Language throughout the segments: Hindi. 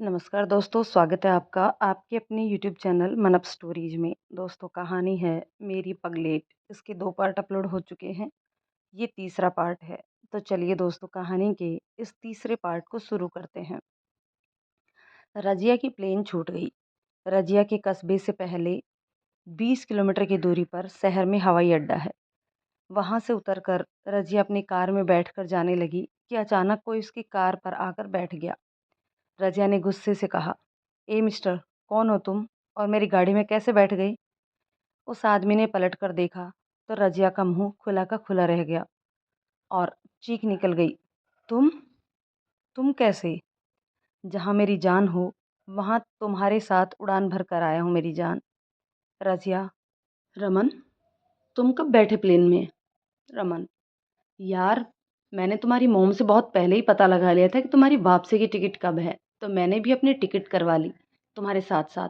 नमस्कार दोस्तों, स्वागत है आपका आपके अपने यूट्यूब चैनल मनप स्टोरीज में। दोस्तों, कहानी है मेरी पगलेट। इसके 2 पार्ट अपलोड हो चुके हैं। ये तीसरा पार्ट है। तो चलिए दोस्तों, कहानी के इस तीसरे पार्ट को शुरू करते हैं। रजिया की प्लेन छूट गई। रजिया के कस्बे से पहले 20 किलोमीटर की दूरी पर शहर में हवाई अड्डा है। वहां से उतरकर रजिया अपनी कार में बैठकर जाने लगी कि अचानक कोई उसकी कार पर आकर बैठ गया। रजिया ने गुस्से से कहा, ए मिस्टर, कौन हो तुम और मेरी गाड़ी में कैसे बैठ गई? उस आदमी ने पलट कर देखा तो रजिया का मुंह खुला का खुला रह गया और चीख निकल गई, तुम तुम कैसे? जहां मेरी जान हो वहां तुम्हारे साथ उड़ान भर कर आया हूं मेरी जान। रजिया, रमन, तुम कब बैठे प्लेन में? रमन, यार, मैंने तुम्हारी मोम से बहुत पहले ही पता लगा लिया था कि तुम्हारी वापसी की टिकट कब है, तो मैंने भी अपनी टिकट करवा ली तुम्हारे साथ साथ।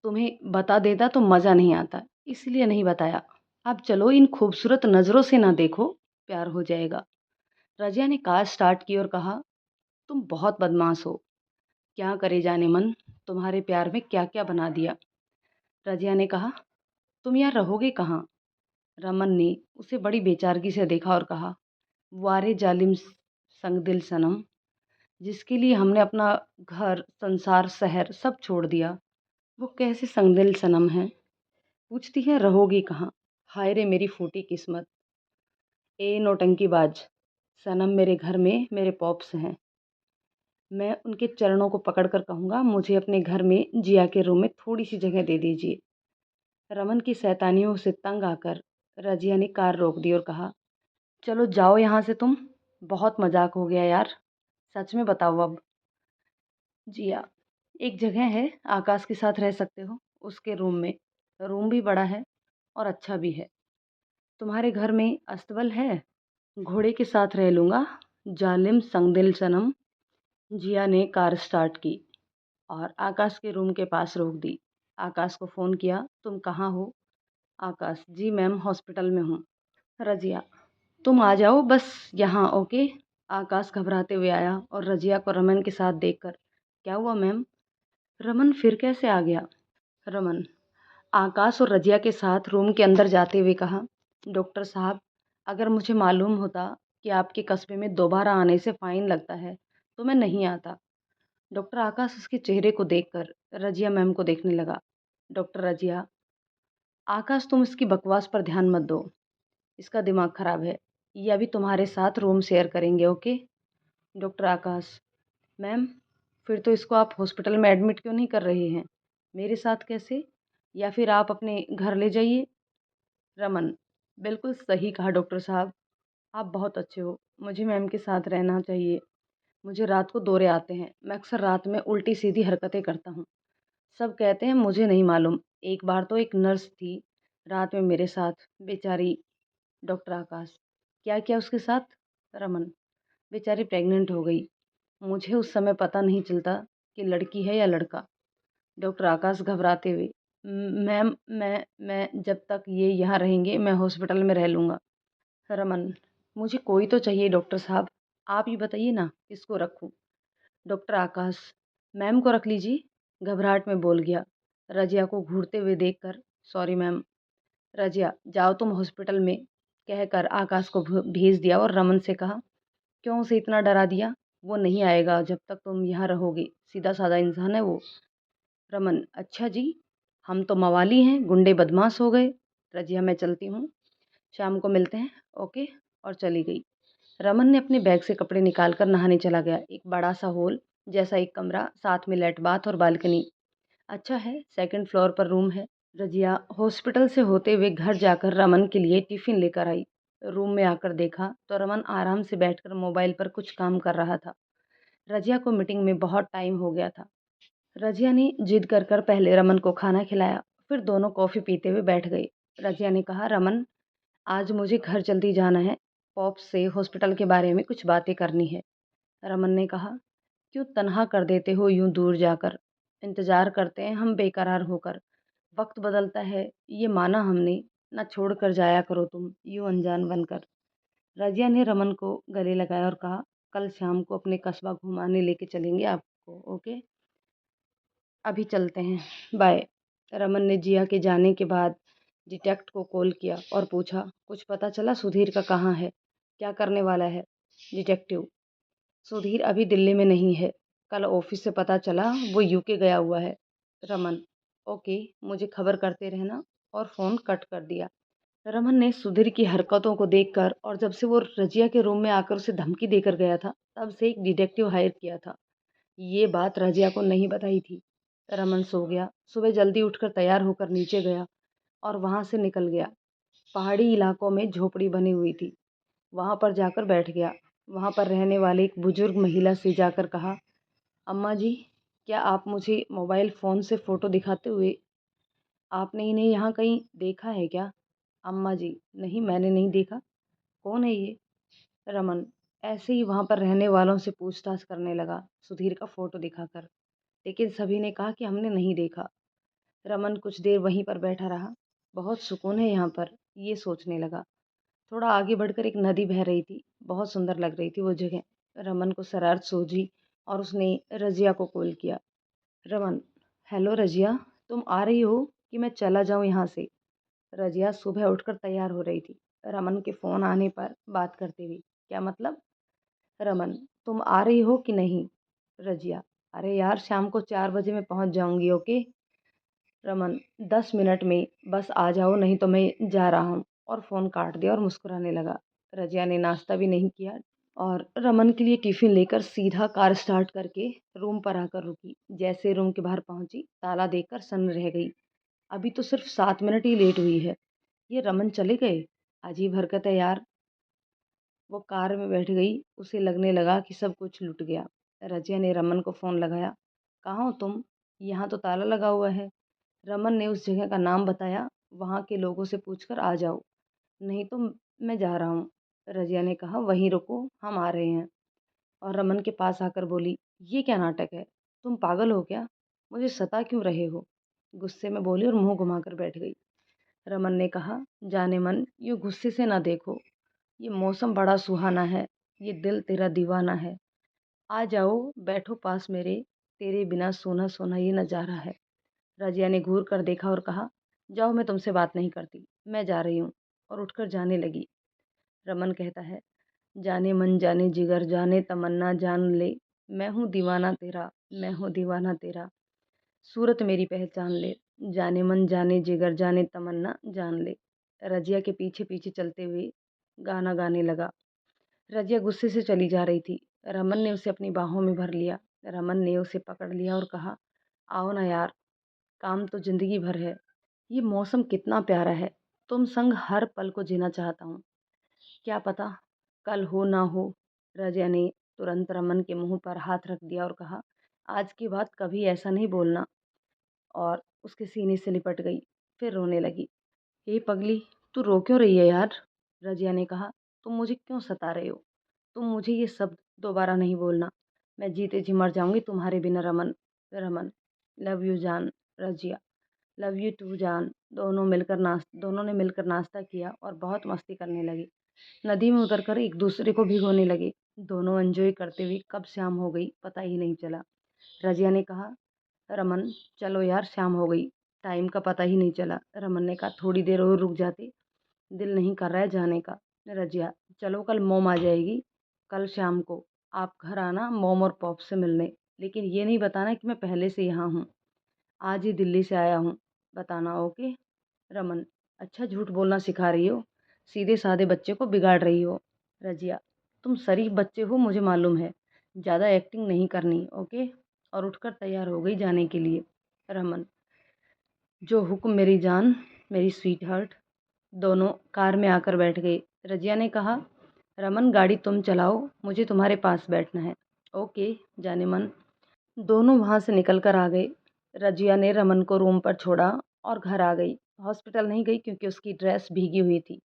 तुम्हें बता देता तो मज़ा नहीं आता, इसलिए नहीं बताया। अब चलो, इन खूबसूरत नज़रों से ना देखो, प्यार हो जाएगा। रजिया ने कार स्टार्ट की और कहा, तुम बहुत बदमाश हो। क्या करे जाने मन, तुम्हारे प्यार में क्या क्या बना दिया। रजिया ने कहा, तुम यहाँ रहोगे कहाँ? रमन ने उसे बड़ी बेचारगी से देखा और कहा, वारे जालिम संग दिल सनम, जिसके लिए हमने अपना घर संसार शहर सब छोड़ दिया, वो कैसे संगदिल सनम है? पूछती है रहोगी कहाँ। हाय रे मेरी फूटी किस्मत। ए नौटंकीबाज, सनम मेरे घर में मेरे पॉप्स हैं। मैं उनके चरणों को पकड़कर कहूँगा, मुझे अपने घर में जिया के रूम में थोड़ी सी जगह दे दीजिए। रमन की शैतानियों से तंग आकर रजिया ने कार रोक दी और कहा, चलो जाओ यहाँ से तुम। बहुत मजाक हो गया यार, सच में बताओ अब। जिया, एक जगह है, आकाश के साथ रह सकते हो उसके रूम में। रूम भी बड़ा है और अच्छा भी है। तुम्हारे घर में अस्तबल है? घोड़े के साथ रह लूँगा, जालिम संगदिल सनम। जिया ने कार स्टार्ट की और आकाश के रूम के पास रोक दी। आकाश को फ़ोन किया, तुम कहाँ हो? आकाश, जी मैम, हॉस्पिटल में हूँ। रजिया, तुम आ जाओ बस यहाँ, ओके? आकाश घबराते हुए आया और रजिया को रमन के साथ देखकर, क्या हुआ मैम? रमन फिर कैसे आ गया? रमन, आकाश और रजिया के साथ रूम के अंदर जाते हुए कहा, डॉक्टर साहब, अगर मुझे मालूम होता कि आपके कस्बे में दोबारा आने से फ़ाइन लगता है तो मैं नहीं आता। डॉक्टर आकाश उसके चेहरे को देखकर रजिया मैम को देखने लगा। डॉक्टर रजिया, आकाश, तुम इसकी बकवास पर ध्यान मत दो, इसका दिमाग खराब है। ये अभी तुम्हारे साथ रूम शेयर करेंगे, ओके? डॉक्टर आकाश, मैम, फिर तो इसको आप हॉस्पिटल में एडमिट क्यों नहीं कर रहे हैं? मेरे साथ कैसे? या फिर आप अपने घर ले जाइए। रमन, बिल्कुल सही कहा डॉक्टर साहब, आप बहुत अच्छे हो। मुझे मैम के साथ रहना चाहिए। मुझे रात को दौरे आते हैं, मैं अक्सर रात में उल्टी सीधी हरकतें करता हूँ। सब कहते हैं, मुझे नहीं मालूम। एक बार तो एक नर्स थी रात में मेरे साथ, बेचारी। डॉक्टर आकाश, क्या किया उसके साथ? रमन, बेचारी प्रेग्नेंट हो गई। मुझे उस समय पता नहीं चलता कि लड़की है या लड़का। डॉक्टर आकाश घबराते हुए, मैम, मैं जब तक ये यहाँ रहेंगे मैं हॉस्पिटल में रह लूँगा। रमन, मुझे कोई तो चाहिए डॉक्टर साहब, आप ही बताइए ना किसको रखूँ? डॉक्टर आकाश, मैम को रख लीजिए, घबराहट में बोल गया। रजिया को घूरते हुए देखकर, सॉरी मैम। रजिया, जाओ तुम हॉस्पिटल में, कहकर आकाश को भेज दिया और रमन से कहा, क्यों उसे इतना डरा दिया? वो नहीं आएगा जब तक तुम यहाँ रहोगे, सीधा साधा इंसान है वो। रमन, अच्छा जी, हम तो मवाली हैं, गुंडे बदमाश हो गए। रजिया, मैं चलती हूँ, शाम को मिलते हैं, ओके? और चली गई। रमन ने अपने बैग से कपड़े निकाल कर नहाने चला गया। एक बड़ा सा हॉल जैसा एक कमरा, साथ में लेट बाथ और बालकनी। अच्छा है, सेकंड फ्लोर पर रूम है। रजिया हॉस्पिटल से होते हुए घर जाकर रमन के लिए टिफ़िन लेकर आई। रूम में आकर देखा तो रमन आराम से बैठकर मोबाइल पर कुछ काम कर रहा था। रजिया को मीटिंग में बहुत टाइम हो गया था। रजिया ने जिद कर पहले रमन को खाना खिलाया, फिर दोनों कॉफ़ी पीते हुए बैठ गए। रजिया ने कहा, रमन, आज मुझे घर जल्दी जाना है, पॉप से हॉस्पिटल के बारे में कुछ बातें करनी है। रमन ने कहा, क्यों तन्हा कर देते हो यूं दूर जाकर? इंतजार करते हैं हम बेकरार होकर। वक्त बदलता है, ये माना हमने, ना छोड़ कर जाया करो तुम यूं अनजान बनकर। रजिया ने रमन को गले लगाया और कहा, कल शाम को अपने कस्बा घुमाने लेके चलेंगे आपको, ओके? अभी चलते हैं, बाय। रमन ने जिया के जाने के बाद डिटेक्ट को कॉल किया और पूछा, कुछ पता चला सुधीर का कहाँ है, क्या करने वाला है? डिटेक्टिव, सुधीर अभी दिल्ली में नहीं है, कल ऑफिस से पता चला वो यूके गया हुआ है। रमन, ओके, मुझे खबर करते रहना, और फ़ोन कट कर दिया। रमन ने सुधीर की हरकतों को देखकर और जब से वो रजिया के रूम में आकर उसे धमकी देकर गया था, तब से एक डिटेक्टिव हायर किया था। ये बात रजिया को नहीं बताई थी। रमन सो गया। सुबह जल्दी उठकर तैयार होकर नीचे गया और वहां से निकल गया। पहाड़ी इलाकों में झोपड़ी बनी हुई थी, वहां पर जाकर बैठ गया। वहां पर रहने वाली एक बुजुर्ग महिला से जाकर कहा, अम्मा जी, क्या आप मुझे मोबाइल फ़ोन से फ़ोटो दिखाते हुए आपने इन्हें यहाँ कहीं देखा है क्या? अम्मा जी, नहीं, मैंने नहीं देखा। कौन है ये? रमन ऐसे ही वहां पर रहने वालों से पूछताछ करने लगा, सुधीर का फ़ोटो दिखाकर। लेकिन सभी ने कहा कि हमने नहीं देखा। रमन कुछ देर वहीं पर बैठा रहा। बहुत सुकून है यहाँ पर, ये सोचने लगा। थोड़ा आगे बढ़कर एक नदी बह रही थी। बहुत सुंदर लग रही थी वो जगह। रमन को शरारत सूझी और उसने रजिया को कॉल किया। रमन, हेलो रजिया, तुम आ रही हो कि मैं चला जाऊं यहाँ से? रजिया सुबह उठकर तैयार हो रही थी, रमन के फ़ोन आने पर बात करते हुए। क्या मतलब? रमन, तुम आ रही हो कि नहीं? रजिया, अरे यार, शाम को 4 बजे मैं पहुंच जाऊंगी, ओके? रमन, 10 मिनट में, बस आ जाओ, नहीं तो मैं जा रहा हूँ। और फ़ोन काट दिया और मुस्कुराने लगा। रजिया ने नाश्ता भी नहीं किया और रमन के लिए टिफ़िन लेकर सीधा कार स्टार्ट करके रूम पर आकर रुकी। जैसे रूम के बाहर पहुंची, ताला देखकर सन्न रह गई। अभी तो सिर्फ 7 मिनट ही लेट हुई है, ये रमन चले गए? अजीब हरकत है यार। वो कार में बैठ गई। उसे लगने लगा कि सब कुछ लुट गया। रजिया ने रमन को फ़ोन लगाया। कहाँ हो तुम? यहाँ तो ताला लगा हुआ है। रमन ने उस जगह का नाम बताया। वहाँ के लोगों से पूछकर आ जाओ, नहीं तो मैं जा रहा हूँ। रजिया ने कहा, वहीं रुको, हम आ रहे हैं। और रमन के पास आकर बोली, ये क्या नाटक है? तुम पागल हो क्या? मुझे सता क्यों रहे हो? गुस्से में बोली और मुंह घुमाकर बैठ गई। रमन ने कहा, जाने मन, यूँ गुस्से से ना देखो। ये मौसम बड़ा सुहाना है, ये दिल तेरा दीवाना है। आ जाओ, बैठो पास मेरे, तेरे बिना सोना सोना ये नज़ारा है। रजिया ने घूर कर देखा और कहा, जाओ, मैं तुमसे बात नहीं करती, मैं जा रही हूँ। और उठकर जाने लगी। रमन कहता है, जाने मन जाने जिगर जाने तमन्ना जान ले, मैं हूँ दीवाना तेरा, मैं हूँ दीवाना तेरा, सूरत मेरी पहचान ले, जाने मन जाने जिगर जाने तमन्ना जान ले। रजिया के पीछे पीछे चलते हुए गाना गाने लगा। रजिया गुस्से से चली जा रही थी। रमन ने उसे अपनी बाहों में भर लिया। रमन ने उसे पकड़ लिया और कहा, आओ ना यार, काम तो जिंदगी भर है। ये मौसम कितना प्यारा है, तुम संग हर पल को जीना चाहता हूँ। क्या पता कल हो ना हो। रजिया ने तुरंत रमन के मुंह पर हाथ रख दिया और कहा, आज की बात कभी ऐसा नहीं बोलना। और उसके सीने से लिपट गई। फिर रोने लगी। हे पगली, तू रो क्यों रही है यार? रजिया ने कहा, तुम मुझे क्यों सता रहे हो? तुम मुझे ये शब्द दोबारा नहीं बोलना। मैं जीते जी मर जाऊंगी तुम्हारे बिना। रमन, रमन, लव यू जान। रजिया, लव यू टू जान। दोनों ने मिलकर नाश्ता किया और बहुत मस्ती करने लगे। नदी में उतरकर एक दूसरे को भिगोने लगे। दोनों एंजॉय करते हुए कब शाम हो गई पता ही नहीं चला। रजिया ने कहा, रमन, चलो यार, शाम हो गई, टाइम का पता ही नहीं चला। रमन ने कहा, थोड़ी देर और रुक जाते, दिल नहीं कर रहा है जाने का। रजिया, चलो, कल मोम आ जाएगी, कल शाम को आप घर आना मोम और पॉप से मिलने, लेकिन ये नहीं बताना कि मैं पहले से यहाँ हूँ, आज ही दिल्ली से आया हूँ, बताना, ओके? रमन, अच्छा, झूठ बोलना सिखा रही हो, सीधे साधे बच्चे को बिगाड़ रही हो। रजिया, तुम शरीफ बच्चे हो, मुझे मालूम है, ज़्यादा एक्टिंग नहीं करनी, ओके? और उठकर तैयार हो गई जाने के लिए। रमन, जो हुक्म मेरी जान, मेरी स्वीट हार्ट। दोनों कार में आकर बैठ गए। रजिया ने कहा, रमन, गाड़ी तुम चलाओ, मुझे तुम्हारे पास बैठना है। ओके, जाने मन। दोनों वहाँ से निकल कर आ गए। रजिया ने रमन को रूम पर छोड़ा और घर आ गई। हॉस्पिटल नहीं गई क्योंकि उसकी ड्रेस भीगी हुई थी।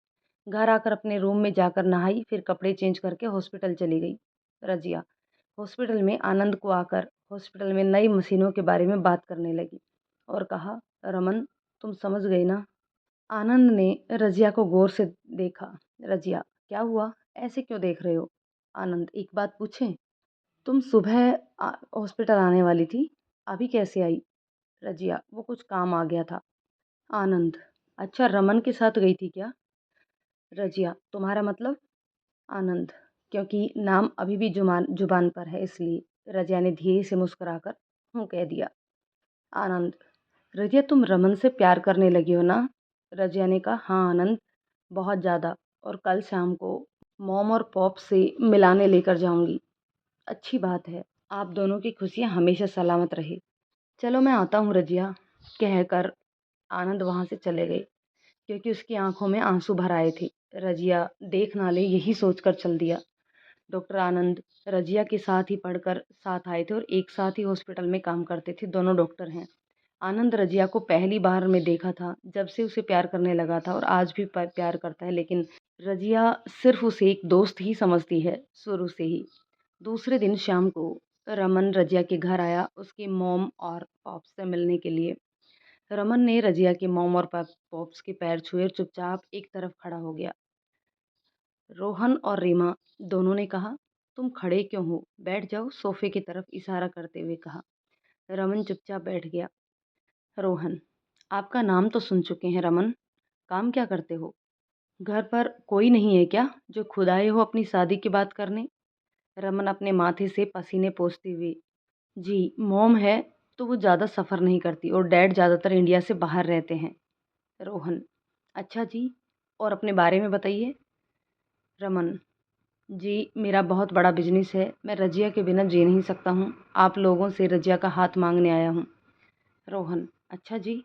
घर आकर अपने रूम में जाकर नहाई, फिर कपड़े चेंज करके हॉस्पिटल चली गई। रजिया हॉस्पिटल में आनंद को आकर हॉस्पिटल में नई मशीनों के बारे में बात करने लगी और कहा, रमन, तुम समझ गई ना? आनंद ने रजिया को गौर से देखा। रजिया, क्या हुआ, ऐसे क्यों देख रहे हो? आनंद, एक बात पूछें? तुम सुबह हॉस्पिटल आने वाली थी, अभी कैसे आई? रजिया, वो कुछ काम आ गया था। आनंद, अच्छा रमन के साथ गई थी क्या? रजिया, तुम्हारा मतलब? आनंद, क्योंकि नाम अभी भी जुबान जुबान पर है इसलिए। रजिया ने धीरे से मुस्कुराकर कह दिया। आनंद, रजिया तुम रमन से प्यार करने लगी हो ना? रजिया ने कहा हाँ आनंद, बहुत ज़्यादा, और कल शाम को मॉम और पॉप से मिलाने लेकर जाऊंगी। अच्छी बात है, आप दोनों की खुशियाँ हमेशा सलामत रहे। चलो मैं आता हूँ रजिया, कहकर आनंद वहाँ से चले गए, क्योंकि उसकी आंखों में आंसू भर आए थे। रजिया देख ना ले यही सोचकर चल दिया। डॉक्टर आनंद रजिया के साथ ही पढ़कर साथ आए थे और एक साथ ही हॉस्पिटल में काम करते थे, दोनों डॉक्टर हैं। आनंद रजिया को पहली बार में देखा था जब से उसे प्यार करने लगा था, और आज भी प्यार करता है, लेकिन रजिया सिर्फ उसे एक दोस्त ही समझती है शुरू से ही। दूसरे दिन शाम को रमन रजिया के घर आया उसके मॉम और पॉप से मिलने के लिए। रमन ने रजिया के मॉम और पॉप्स के पैर छुए और चुपचाप एक तरफ खड़ा हो गया। रोहन और रीमा दोनों ने कहा, तुम खड़े क्यों हो, बैठ जाओ, सोफे की तरफ इशारा करते हुए कहा। रमन चुपचाप बैठ गया। रोहन, आपका नाम तो सुन चुके हैं रमन, काम क्या करते हो? घर पर कोई नहीं है क्या जो खुद आए हो अपनी शादी की बात करने? रमन अपने माथे से पसीने पोंछते हुए, जी मॉम है तो वो ज़्यादा सफ़र नहीं करती और डैड ज़्यादातर इंडिया से बाहर रहते हैं। रोहन, अच्छा जी, और अपने बारे में बताइए। रमन, जी मेरा बहुत बड़ा बिजनेस है, मैं रजिया के बिना जी नहीं सकता हूँ, आप लोगों से रजिया का हाथ मांगने आया हूँ। रोहन, अच्छा जी,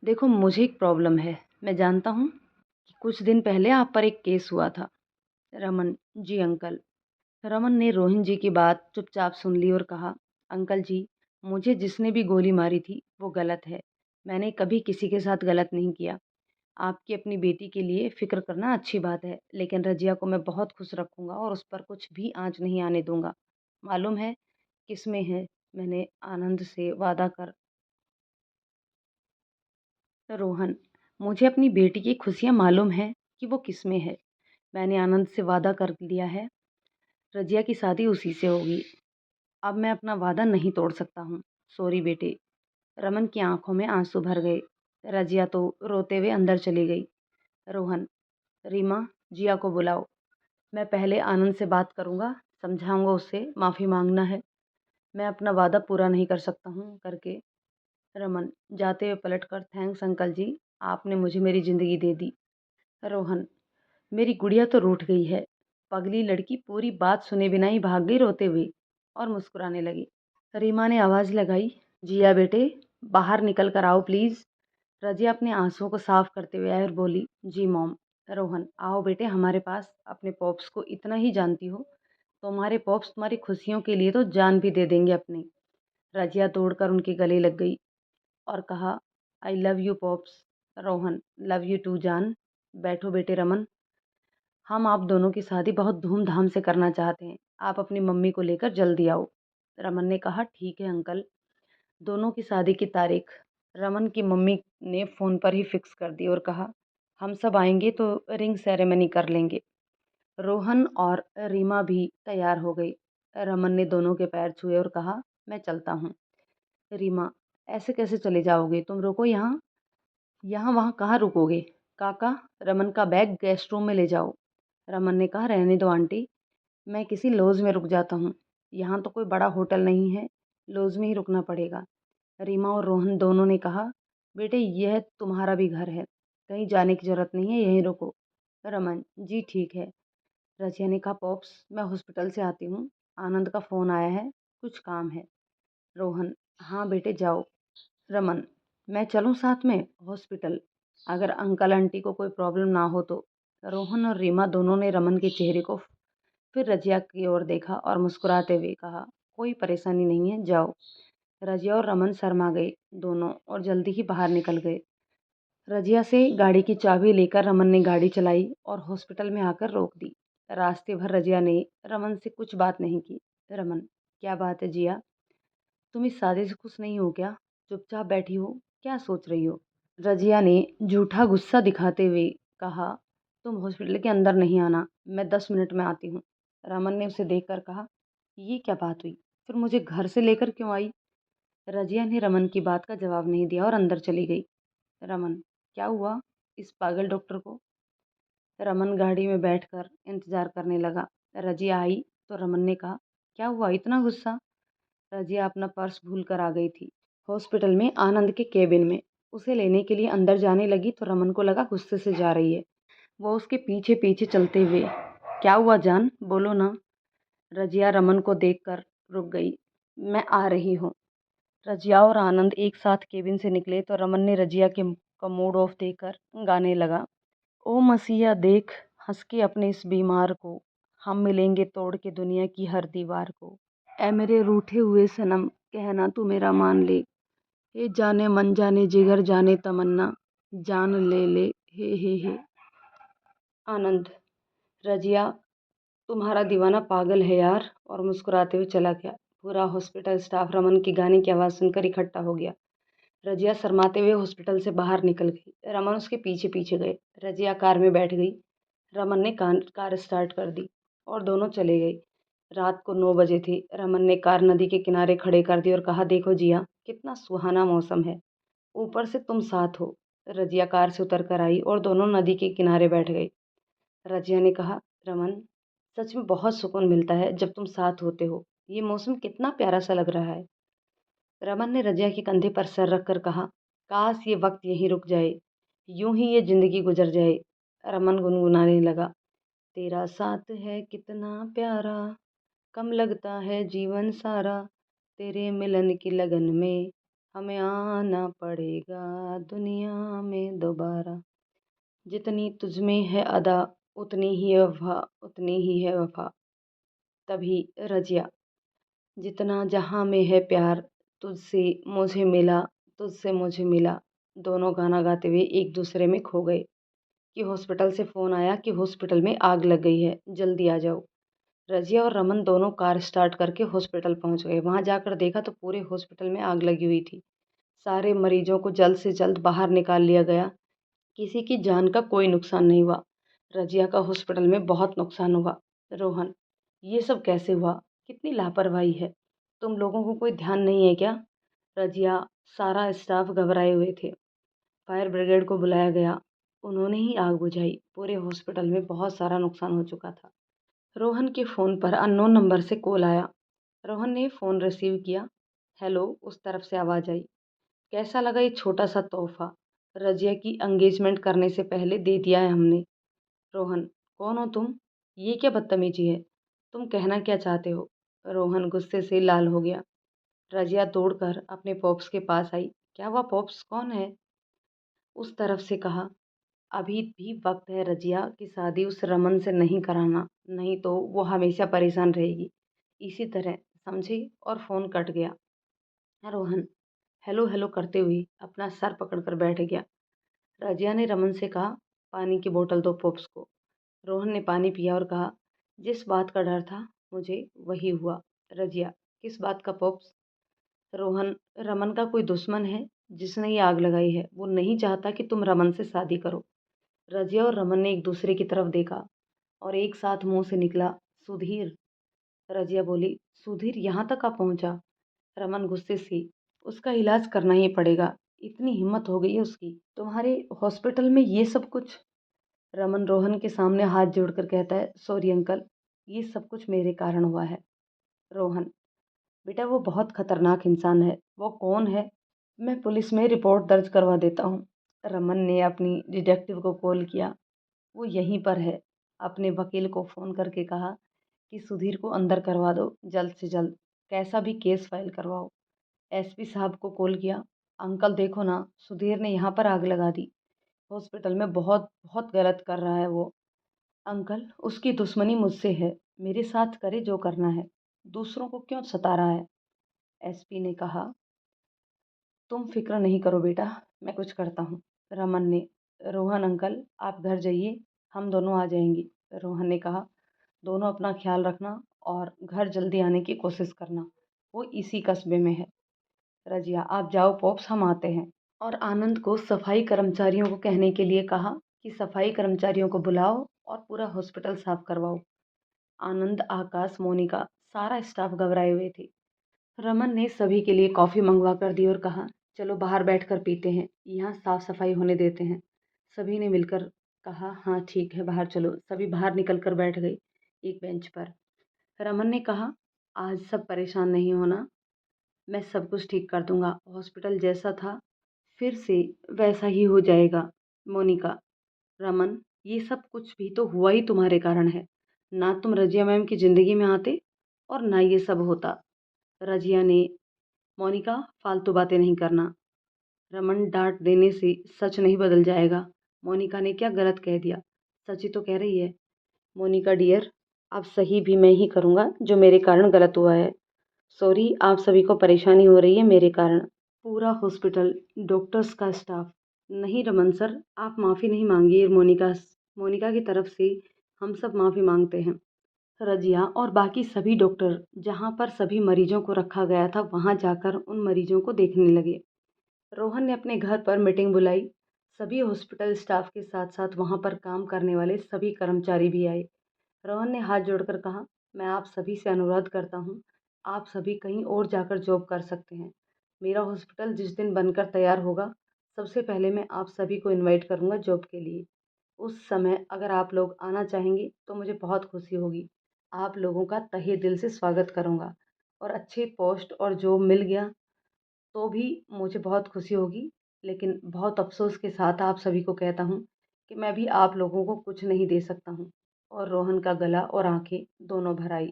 देखो मुझे एक प्रॉब्लम है, मैं जानता हूँ कि कुछ दिन पहले आप पर एक केस हुआ था। रमन, जी अंकल। रमन ने रोहन जी की बात चुपचाप सुन ली और कहा, अंकल जी, मुझे जिसने भी गोली मारी थी वो गलत है, मैंने कभी किसी के साथ गलत नहीं किया। आपकी अपनी बेटी के लिए फ़िक्र करना अच्छी बात है, लेकिन रजिया को मैं बहुत खुश रखूँगा और उस पर कुछ भी आँच नहीं आने दूँगा। मालूम है किसमें है? मैंने आनंद से वादा कर। रोहन, मुझे अपनी बेटी की खुशियाँ मालूम है कि वो किसमें है। मैंने आनंद से वादा कर लिया है, रजिया की शादी उसी से होगी। अब मैं अपना वादा नहीं तोड़ सकता हूँ। सॉरी बेटे। रमन की आँखों में आँसू भर गए। रजिया तो रोते हुए अंदर चली गई। रोहन, रीमा, जिया को बुलाओ। मैं पहले आनंद से बात करूँगा, समझाऊँगा उसे, माफ़ी माँगना है। मैं अपना वादा पूरा नहीं कर सकता हूँ करके। रमन जाते हुए पलटकर, थैंक्स अंकल जी, आपने मुझे मेरी ज़िंदगी दे दी। रोहन, मेरी गुड़िया तो रूठ गई है। पगली लड़की पूरी बात सुने बिना ही भाग गई रोते हुए और मुस्कुराने लगी। रीमा ने आवाज़ लगाई, जिया बेटे, बाहर निकल कर आओ प्लीज़। रजिया अपने आंसुओं को साफ करते हुए आई और बोली, जी मॉम। रोहन, आओ बेटे हमारे पास, अपने पॉप्स को इतना ही जानती हो, तुम्हारे पॉप्स तुम्हारी खुशियों के लिए तो जान भी दे देंगे अपनी। रजिया दौड़कर उनके गले लग गई और कहा, I love you pops. Rohan, love you too जान। बैठो बेटे रमन, हम आप दोनों की शादी बहुत धूमधाम से करना चाहते हैं, आप अपनी मम्मी को लेकर जल्दी आओ। रमन ने कहा, ठीक है अंकल। दोनों की शादी की तारीख रमन की मम्मी ने फ़ोन पर ही फिक्स कर दी और कहा, हम सब आएंगे तो रिंग सेरेमनी कर लेंगे। रोहन और रीमा भी तैयार हो गई। रमन ने दोनों के पैर छुए और कहा, मैं चलता हूँ। रीमा, ऐसे कैसे चले जाओगे, तुम रुको यहाँ। यहाँ वहाँ कहाँ रुकोगे? काका, रमन का बैग गेस्ट रूम में ले जाओ। रमन ने कहा, रहने दो आंटी, मैं किसी लॉज में रुक जाता हूँ, यहाँ तो कोई बड़ा होटल नहीं है, लॉज में ही रुकना पड़ेगा। रीमा और रोहन दोनों ने कहा, बेटे यह तुम्हारा भी घर है, कहीं जाने की ज़रूरत नहीं है, यहीं रुको। रमन, जी ठीक है। रजिया ने कहा, पॉप्स मैं हॉस्पिटल से आती हूँ, आनंद का फ़ोन आया है, कुछ काम है। रोहन, हाँ बेटे जाओ। रमन, मैं चलूँ साथ में हॉस्पिटल, अगर अंकल आंटी को कोई प्रॉब्लम ना हो तो। रोहन और रीमा दोनों ने रमन के चेहरे को फिर रजिया की ओर देखा और मुस्कुराते हुए कहा, कोई परेशानी नहीं है, जाओ। रजिया और रमन शर्मा गए दोनों और जल्दी ही बाहर निकल गए। रजिया से गाड़ी की चाबी लेकर रमन ने गाड़ी चलाई और हॉस्पिटल में आकर रोक दी। रास्ते भर रजिया ने रमन से कुछ बात नहीं की। रमन, क्या बात है जिया, तुम इस शादी से खुश नहीं हो क्या? चुपचाप बैठी हो, क्या सोच रही हो? रजिया ने झूठा गुस्सा दिखाते हुए कहा, तुम हॉस्पिटल के अंदर नहीं आना, मैं 10 मिनट में आती हूँ। रमन ने उसे देखकर कहा, ये क्या बात हुई, फिर मुझे घर से लेकर क्यों आई? रजिया ने रमन की बात का जवाब नहीं दिया और अंदर चली गई। रमन, क्या हुआ इस पागल डॉक्टर को? रमन गाड़ी में बैठकर इंतजार करने लगा। रजिया आई तो रमन ने कहा, क्या हुआ इतना गुस्सा? रजिया अपना पर्स भूल कर आ गई थी हॉस्पिटल में आनंद के केबिन में। उसे लेने के लिए अंदर जाने लगी तो रमन को लगा गुस्से से जा रही है। वो उसके पीछे पीछे चलते हुए, क्या हुआ जान, बोलो ना। रजिया रमन को देखकर रुक गई। मैं आ रही हूँ। रजिया और आनंद एक साथ केबिन से निकले तो रमन ने रजिया के का मूड ऑफ देखकर गाने लगा। ओ मसीहा देख, हंस के अपने इस बीमार को, हम मिलेंगे तोड़ के दुनिया की हर दीवार को। ऐ मेरे रूठे हुए सनम, कहना तू मेरा मान ले। हे जाने मन जाने जिगर जाने तमन्ना, जान ले ले। हे। आनंद, रजिया तुम्हारा दीवाना पागल है यार, और मुस्कुराते हुए चला गया। पूरा हॉस्पिटल स्टाफ रमन की गाने की आवाज़ सुनकर इकट्ठा हो गया। रजिया शर्माते हुए हॉस्पिटल से बाहर निकल गई। रमन उसके पीछे पीछे गए। रजिया कार में बैठ गई। रमन ने कार स्टार्ट कर दी और दोनों चले गए। रात को 9 बजे थी। रमन ने कार नदी के किनारे खड़े कर दी और कहा, देखो जिया, कितना सुहाना मौसम है, ऊपर से तुम साथ हो। रजिया कार से उतर कर आई और दोनों नदी के किनारे बैठ गए। रजिया ने कहा, रमन, सच में बहुत सुकून मिलता है जब तुम साथ होते हो। ये मौसम कितना प्यारा सा लग रहा है। रमन ने रजिया के कंधे पर सर रखकर कहा, काश ये वक्त यहीं रुक जाए, यूं ही ये जिंदगी गुजर जाए। रमन गुनगुनाने लगा, तेरा साथ है कितना प्यारा, कम लगता है जीवन सारा, तेरे मिलन की लगन में हमें आना पड़ेगा दुनिया में दोबारा। जितनी तुझमें है अदा, उतनी ही वफा, उतनी ही है वफा। तभी रजिया, जितना जहाँ में है प्यार, तुझसे मुझे मिला, तुझसे मुझे मिला। दोनों गाना गाते हुए एक दूसरे में खो गए। कि हॉस्पिटल से फ़ोन आया कि हॉस्पिटल में आग लग गई है, जल्दी आ जाओ। रजिया और रमन दोनों कार स्टार्ट करके हॉस्पिटल पहुंच गए। वहां जाकर देखा तो पूरे हॉस्पिटल में आग लगी हुई थी। सारे मरीजों को जल्द से जल्द बाहर निकाल लिया गया। किसी की जान का कोई नुकसान नहीं हुआ। रजिया का हॉस्पिटल में बहुत नुकसान हुआ। रोहन, ये सब कैसे हुआ? कितनी लापरवाही है। तुम लोगों को कोई ध्यान नहीं है क्या? रजिया, सारा स्टाफ घबराए हुए थे। फायर ब्रिगेड को बुलाया गया। उन्होंने ही आग बुझाई। पूरे हॉस्पिटल में बहुत सारा नुकसान हो चुका था। रोहन के फ़ोन पर अननोन नंबर से कॉल आया। रोहन ने फ़ोन रिसीव किया। हेलो, उस तरफ से आवाज़ आई। कैसा लगा ये छोटा सा तोहफा? रजिया की एंगेजमेंट करने से पहले दे दिया है हमने। रोहन, कौन हो तुम? ये क्या बदतमीजी है? तुम कहना क्या चाहते हो? रोहन गुस्से से लाल हो गया। रजिया दौड़कर अपने पॉप्स के पास आई। क्या हुआ पॉप्स, कौन है? उस तरफ से कहा, अभी भी वक्त है रजिया की शादी उस रमन से नहीं कराना, नहीं तो वो हमेशा परेशान रहेगी इसी तरह, समझी? और फ़ोन कट गया। रोहन हेलो हेलो करते हुए अपना सर पकड़कर बैठ गया। रजिया ने रमन से कहा, पानी की बोतल दो पॉप्स को। रोहन ने पानी पिया और कहा, जिस बात का डर था मुझे वही हुआ। रजिया, किस बात का पॉप्स? रोहन, रमन का कोई दुश्मन है जिसने ये आग लगाई है। वो नहीं चाहता कि तुम रमन से शादी करो। रजिया और रमन ने एक दूसरे की तरफ देखा और एक साथ मुंह से निकला, सुधीर। रजिया बोली, सुधीर यहाँ तक आ पहुंचा? रमन गुस्से से, उसका इलाज करना ही पड़ेगा। इतनी हिम्मत हो गई है उसकी, तुम्हारे हॉस्पिटल में ये सब कुछ। रमन रोहन के सामने हाथ जोड़कर कहता है, सॉरी अंकल, ये सब कुछ मेरे कारण हुआ है। रोहन, बेटा वो बहुत खतरनाक इंसान है। वो कौन है? मैं पुलिस में रिपोर्ट दर्ज करवा देता हूँ। रमन ने अपनी डिटेक्टिव को कॉल किया। वो यहीं पर है। अपने वकील को फ़ोन करके कहा कि सुधीर को अंदर करवा दो जल्द से जल्द, कैसा भी केस फाइल करवाओ। एसपी साहब को कॉल किया। अंकल देखो ना, सुधीर ने यहाँ पर आग लगा दी। हॉस्पिटल में बहुत बहुत गलत कर रहा है वो। अंकल, उसकी दुश्मनी मुझसे है। मेरे साथ करे जो करना है, दूसरों को क्यों सता रहा है? एसपी ने कहा, तुम फिक्र नहीं करो बेटा, मैं कुछ करता हूँ। रमन ने, रोहन अंकल आप घर जाइए, हम दोनों आ जाएंगे। रोहन ने कहा, दोनों अपना ख्याल रखना और घर जल्दी आने की कोशिश करना। वो इसी कस्बे में है। रजिया, आप जाओ पॉप्स, हम आते हैं। और आनंद को सफाई कर्मचारियों को कहने के लिए कहा कि सफाई कर्मचारियों को बुलाओ और पूरा हॉस्पिटल साफ करवाओ। आनंद, आकाश, मोनिका, सारा स्टाफ घबराए हुए थे। रमन ने सभी के लिए कॉफ़ी मंगवा कर दी और कहा, चलो बाहर बैठकर पीते हैं, यहाँ साफ सफाई होने देते हैं। सभी ने मिलकर कहा, हाँ ठीक है, बाहर चलो। सभी बाहर निकल कर बैठ गई एक बेंच पर। रमन ने कहा, आज सब परेशान नहीं होना, मैं सब कुछ ठीक कर दूंगा। हॉस्पिटल जैसा था फिर से वैसा ही हो जाएगा। मोनिका, रमन, ये सब कुछ भी तो हुआ ही तुम्हारे कारण है। ना तुम रजिया मैम की जिंदगी में आते और ना ये सब होता। रजिया ने, मोनिका फालतू बातें नहीं करना। रमन डांट देने से सच नहीं बदल जाएगा। मोनिका ने क्या गलत कह दिया? सच ही तो कह रही है। मोनिका डियर, अब सही भी मैं ही करूँगा जो मेरे कारण गलत हुआ है। सॉरी, आप सभी को परेशानी हो रही है मेरे कारण। पूरा हॉस्पिटल, डॉक्टर्स का स्टाफ। नहीं रमन सर, आप माफ़ी नहीं मांगिए। मोनिका की तरफ से हम सब माफ़ी मांगते हैं। रजिया और बाकी सभी डॉक्टर जहाँ पर सभी मरीजों को रखा गया था वहाँ जाकर उन मरीजों को देखने लगे। रोहन ने अपने घर पर मीटिंग बुलाई। सभी हॉस्पिटल स्टाफ के साथ साथ वहाँ पर काम करने वाले सभी कर्मचारी भी आए। रोहन ने हाथ जोड़कर कहा, मैं आप सभी से अनुरोध करता हूँ, आप सभी कहीं और जाकर जॉब कर सकते हैं। मेरा हॉस्पिटल जिस दिन बनकर तैयार होगा, सबसे पहले मैं आप सभी को इनवाइट करूँगा जॉब के लिए। उस समय अगर आप लोग आना चाहेंगे तो मुझे बहुत खुशी होगी। आप लोगों का तहे दिल से स्वागत करूँगा और अच्छे पोस्ट और जॉब मिल गया तो भी मुझे बहुत खुशी होगी। लेकिन बहुत अफ़सोस के साथ आप सभी को कहता हूँ कि मैं भी आप लोगों को कुछ नहीं दे सकता हूँ। और रोहन का गला और आंखें दोनों भर आई।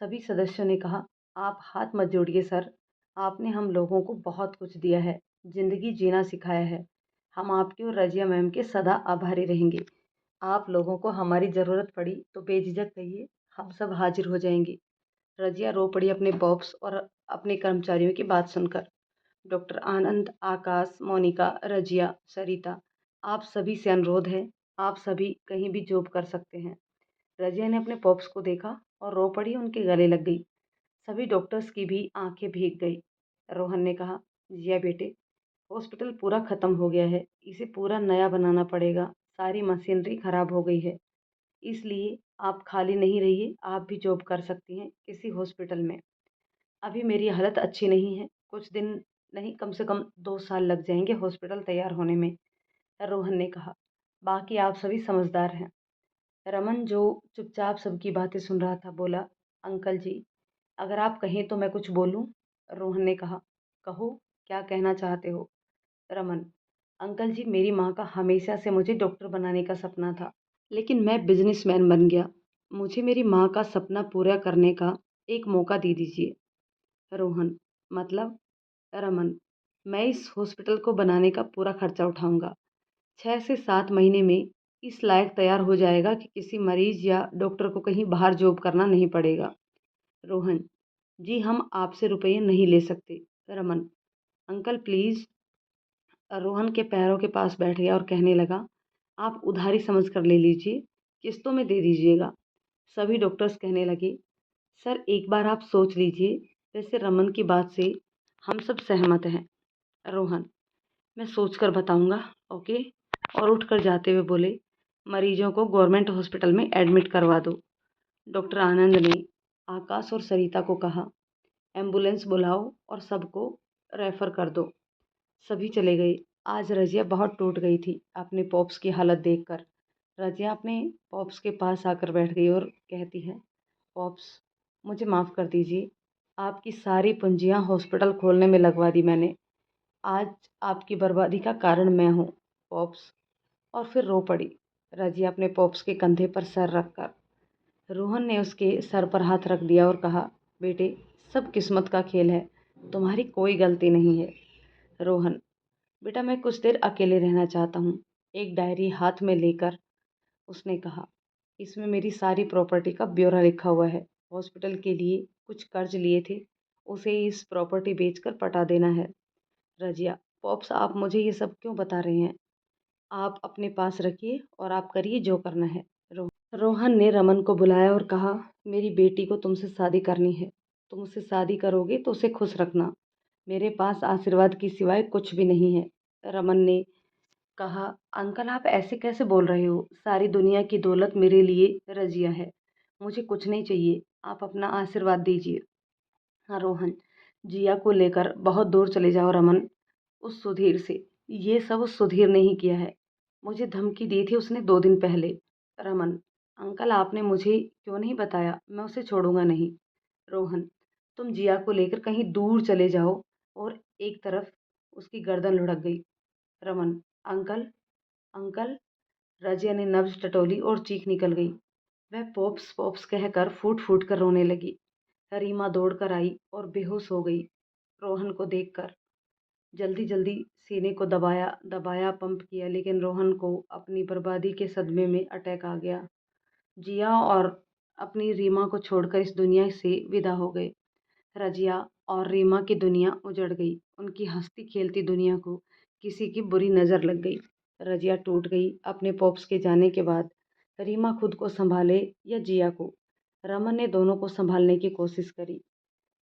सभी सदस्यों ने कहा, आप हाथ मत जोड़िए सर, आपने हम लोगों को बहुत कुछ दिया है, ज़िंदगी जीना सिखाया है। हम आपके और रजिया मैम के सदा आभारी रहेंगे। आप लोगों को हमारी ज़रूरत पड़ी तो बेझिझक कहिए, हम सब हाजिर हो जाएंगे। रजिया रो पड़ी अपने बॉस और अपने कर्मचारियों की बात सुनकर। डॉक्टर आनंद, आकाश, मोनिका, रजिया, सरिता, आप सभी से अनुरोध है, आप सभी कहीं भी जॉब कर सकते हैं। रजिया ने अपने पॉप्स को देखा और रो पड़ी, उनके गले लग गई। सभी डॉक्टर्स की भी आंखें भीग गई। रोहन ने कहा, जिया बेटे, हॉस्पिटल पूरा ख़त्म हो गया है, इसे पूरा नया बनाना पड़ेगा। सारी मशीनरी खराब हो गई है, इसलिए आप खाली नहीं रहिए, आप भी जॉब कर सकती हैं किसी हॉस्पिटल में। अभी मेरी हालत अच्छी नहीं है, कुछ दिन नहीं, कम से कम 2 साल लग जाएंगे हॉस्पिटल तैयार होने में। रोहन ने कहा, बाकी आप सभी समझदार हैं। रमन, जो चुपचाप सबकी बातें सुन रहा था, बोला, अंकल जी, अगर आप कहें तो मैं कुछ बोलूं? रोहन ने कहा, कहो, क्या कहना चाहते हो? रमन, अंकल जी, मेरी माँ का हमेशा से मुझे डॉक्टर बनाने का सपना था, लेकिन मैं बिजनेसमैन बन गया। मुझे मेरी माँ का सपना पूरा करने का एक मौका दे दीजिए। रोहन, मतलब? रमन, मैं इस हॉस्पिटल को बनाने का पूरा खर्चा उठाऊंगा। 6 से 7 महीने में इस लायक तैयार हो जाएगा कि किसी मरीज या डॉक्टर को कहीं बाहर जॉब करना नहीं पड़ेगा। रोहन, जी हम आपसे रुपये नहीं ले सकते। Raman, uncle please. रोहन के पैरों के पास बैठ गया और कहने लगा, आप उधारी समझ कर ले लीजिए, किस्तों में दे दीजिएगा। सभी डॉक्टर्स कहने लगे, सर एक बार आप सोच लीजिए। वैसे रमन की बात से हम सब सहमत हैं। रोहन, मैं सोच कर बताऊंगा, ओके। और उठकर जाते हुए बोले, मरीजों को गवर्नमेंट हॉस्पिटल में एडमिट करवा दो। डॉक्टर आनंद ने आकाश और सरिता को कहा, एम्बुलेंस बुलाओ और सबको रेफर कर दो। सभी चले गए। आज रजिया बहुत टूट गई थी अपने पॉप्स की हालत देखकर। रजिया अपने पॉप्स के पास आकर बैठ गई और कहती है, पॉप्स, मुझे माफ़ कर दीजिए, आपकी सारी पूंजियाँ हॉस्पिटल खोलने में लगवा दी मैंने। आज आपकी बर्बादी का कारण मैं हूँ, पॉप्स। और फिर रो पड़ी रजिया अपने पॉप्स के कंधे पर सर रखकर। रोहन ने उसके सर पर हाथ रख दिया और कहा, बेटे, सब किस्मत का खेल है, तुम्हारी कोई गलती नहीं है। रोहन, बेटा मैं कुछ देर अकेले रहना चाहता हूँ। एक डायरी हाथ में लेकर उसने कहा, इसमें मेरी सारी प्रॉपर्टी का ब्यौरा लिखा हुआ है। हॉस्पिटल के लिए कुछ कर्ज लिए थे, उसे इस प्रॉपर्टी बेचकर पटा देना है। रजिया, पॉप्स आप मुझे ये सब क्यों बता रहे हैं? आप अपने पास रखिए और आप करिए जो करना है। रोहन ने रमन को बुलाया और कहा, मेरी बेटी को तुमसे शादी करनी है। तुम उससे शादी करोगे तो उसे खुश रखना। मेरे पास आशीर्वाद की सिवाय कुछ भी नहीं है। रमन ने कहा, अंकल आप ऐसे कैसे बोल रहे हो? सारी दुनिया की दौलत मेरे लिए रजिया है, मुझे कुछ नहीं चाहिए, आप अपना आशीर्वाद दीजिए। हाँ रोहन, जिया को लेकर बहुत दूर चले जाओ रमन, उस सुधीर से। ये सब उस सुधीर ने ही किया है। मुझे धमकी दी थी उसने 2 दिन पहले। रमन, अंकल आपने मुझे क्यों नहीं बताया? मैं उसे छोड़ूंगा नहीं। रोहन, तुम जिया को लेकर कहीं दूर चले जाओ। और एक तरफ उसकी गर्दन लुढ़क गई। Raman, uncle, uncle. रजिया ने नब्ज टटोली और चीख निकल गई। वह पॉप्स पॉप्स कहकर फूट फूट कर रोने लगी। रीमा दौड़कर आई और बेहोश हो गई रोहन को देखकर। जल्दी जल्दी सीने को दबाया दबाया पंप किया, लेकिन रोहन को अपनी बर्बादी के सदमे में अटैक आ गया। जिया और अपनी रीमा को छोड़कर इस दुनिया से विदा हो गए। रजिया और रीमा की दुनिया उजड़ गई। उनकी हंसती खेलती दुनिया को किसी की बुरी नज़र लग गई। रजिया टूट गई अपने पॉप्स के जाने के बाद। रीमा खुद को संभाले या जिया को, रमन ने दोनों को संभालने की कोशिश करी।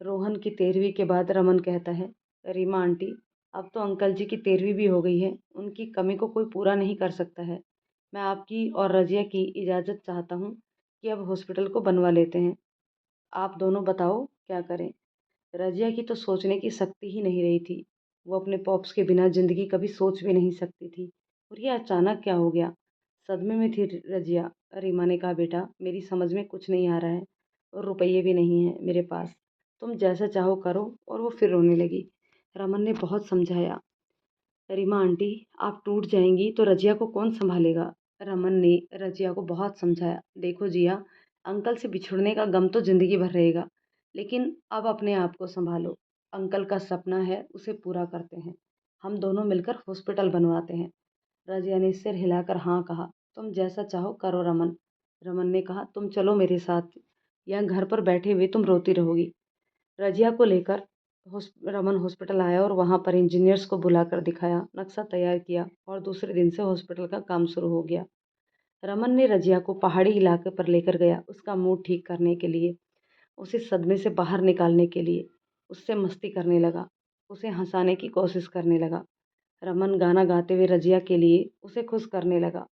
रोहन की 13वीं के बाद रमन कहता है, रीमा आंटी, अब तो अंकल जी की 13वीं भी हो गई है, उनकी कमी को कोई पूरा नहीं कर सकता है। मैं आपकी और रजिया की इजाज़त चाहता हूँ कि अब हॉस्पिटल को बनवा लेते हैं। आप दोनों बताओ क्या करें? रजिया की तो सोचने की शक्ति ही नहीं रही थी। वो अपने पॉप्स के बिना ज़िंदगी कभी सोच भी नहीं सकती थी। और ये अचानक क्या हो गया? सदमे में थी रजिया। रीमा ने कहा, बेटा मेरी समझ में कुछ नहीं आ रहा है और रुपये भी नहीं हैं मेरे पास। तुम जैसा चाहो करो। और वो फिर रोने लगी। रमन ने बहुत समझाया, रीमा आंटी, आप टूट जाएंगी तो रजिया को कौन संभालेगा? रमन ने रजिया को बहुत समझाया, देखो जिया, अंकल से बिछुड़ने का गम तो जिंदगी भर रहेगा, लेकिन अब अपने आप को संभालो। अंकल का सपना है, उसे पूरा करते हैं। हम दोनों मिलकर हॉस्पिटल बनवाते हैं। रजिया ने सिर हिलाकर हाँ कहा। तुम जैसा चाहो करो रमन। रमन ने कहा, तुम चलो मेरे साथ, या घर पर बैठे हुए तुम रोती रहोगी। रजिया को लेकर रमन हॉस्पिटल आया और वहां पर इंजीनियर्स को बुलाकर दिखाया, नक्शा तैयार किया और दूसरे दिन से हॉस्पिटल का काम शुरू हो गया। रमन ने रजिया को पहाड़ी इलाके पर लेकर गया, उसका मूड ठीक करने के लिए, उसे सदमे से बाहर निकालने के लिए। उससे मस्ती करने लगा, उसे हंसाने की कोशिश करने लगा। रमन गाना गाते हुए रजिया के लिए उसे खुश करने लगा।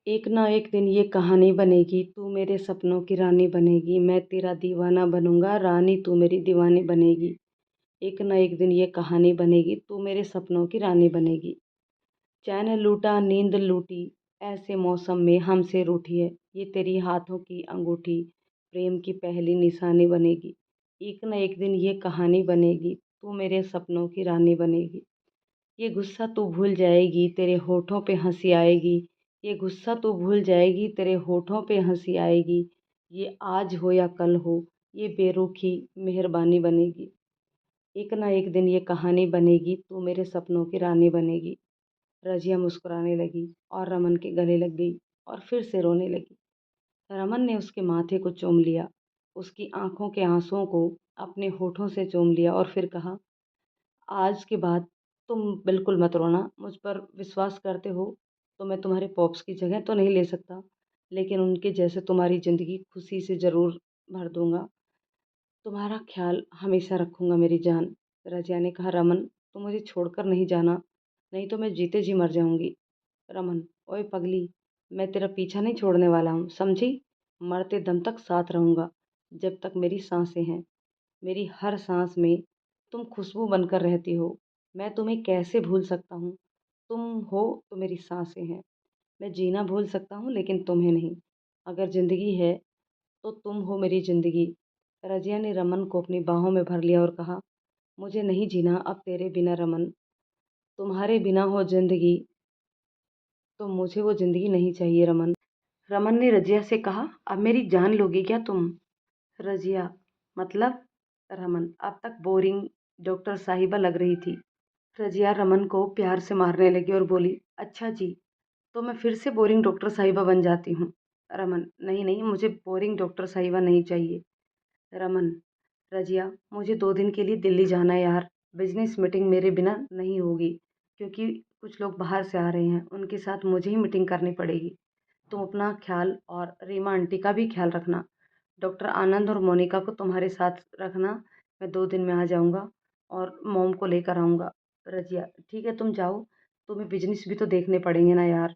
एक ना एक दिन ये कहानी बनेगी, तू मेरे सपनों की रानी बनेगी, मैं तेरा दीवाना बनूंगा, रानी तू मेरी दीवानी बनेगी। एक न एक दिन ये कहानी बनेगी, तू मेरे सपनों की रानी बनेगी। चैन लूटा नींद लूटी, ऐसे मौसम में हमसे रूठी है, ये तेरी हाथों की अंगूठी प्रेम की पहली निशानी बनेगी। एक न एक दिन ये कहानी बनेगी, तू मेरे सपनों की रानी बनेगी। ये गुस्सा तू भूल जाएगी, तेरे होठों पे हंसी आएगी। ये गुस्सा तू भूल जाएगी, तेरे होठों पे हंसी आएगी। ये आज हो या कल हो, ये बेरुखी मेहरबानी बनेगी। एक ना एक दिन ये कहानी बनेगी, तू मेरे सपनों की रानी बनेगी। रजिया मुस्कुराने लगी और रमन के गले लग गई और फिर से रोने लगी। रमन ने उसके माथे को चूम लिया, उसकी आंखों के आंसुओं को अपने होठों से चूम लिया और फिर कहा, आज के बाद तुम बिल्कुल मत रोना। मुझ पर विश्वास करते हो तो मैं तुम्हारे पॉप्स की जगह तो नहीं ले सकता, लेकिन उनके जैसे तुम्हारी ज़िंदगी खुशी से ज़रूर भर दूंगा। तुम्हारा ख्याल हमेशा रखूंगा मेरी जान। रजिया ने कहा, रमन, तुम मुझे छोड़कर नहीं जाना, नहीं तो मैं जीते जी मर जाऊंगी। रमन, ओए पगली, मैं तेरा पीछा नहीं छोड़ने वाला हूँ, समझी? मरते दम तक साथ रहूंगा, जब तक मेरी सांसें हैं। मेरी हर सांस में तुम खुशबू बनकर रहती हो। मैं तुम्हें कैसे भूल सकता हूँ? तुम हो तो मेरी सांसें हैं। मैं जीना भूल सकता हूँ लेकिन तुम्हें नहीं। अगर ज़िंदगी है तो तुम हो मेरी ज़िंदगी। रजिया ने रमन को अपनी बाहों में भर लिया और कहा, मुझे नहीं जीना अब तेरे बिना रमन। तुम्हारे बिना हो ज़िंदगी तो मुझे वो ज़िंदगी नहीं चाहिए रमन। रमन ने रजिया से कहा, अब मेरी जान लोगी क्या तुम? रजिया, मतलब? रमन, अब तक बोरिंग डॉक्टर साहिबा लग रही थी। रजिया रमन को प्यार से मारने लगी और बोली, अच्छा जी, तो मैं फिर से बोरिंग डॉक्टर साहिबा बन जाती हूँ। रमन, नहीं नहीं, मुझे बोरिंग डॉक्टर साहिबा नहीं चाहिए। रमन, रजिया, मुझे 2 दिन के लिए दिल्ली जाना है यार। बिजनेस मीटिंग मेरे बिना नहीं होगी, क्योंकि कुछ लोग बाहर से आ रहे हैं, उनके साथ मुझे ही मीटिंग करनी पड़ेगी। तुम अपना ख्याल और रीमा आंटी का भी ख्याल रखना। डॉक्टर आनंद और मोनिका को तुम्हारे साथ रखना। मैं 2 दिन में आ जाऊंगा और मॉम को लेकर आऊँगा। रजिया, ठीक है तुम जाओ, तुम्हें बिजनेस भी तो देखने पड़ेंगे ना यार।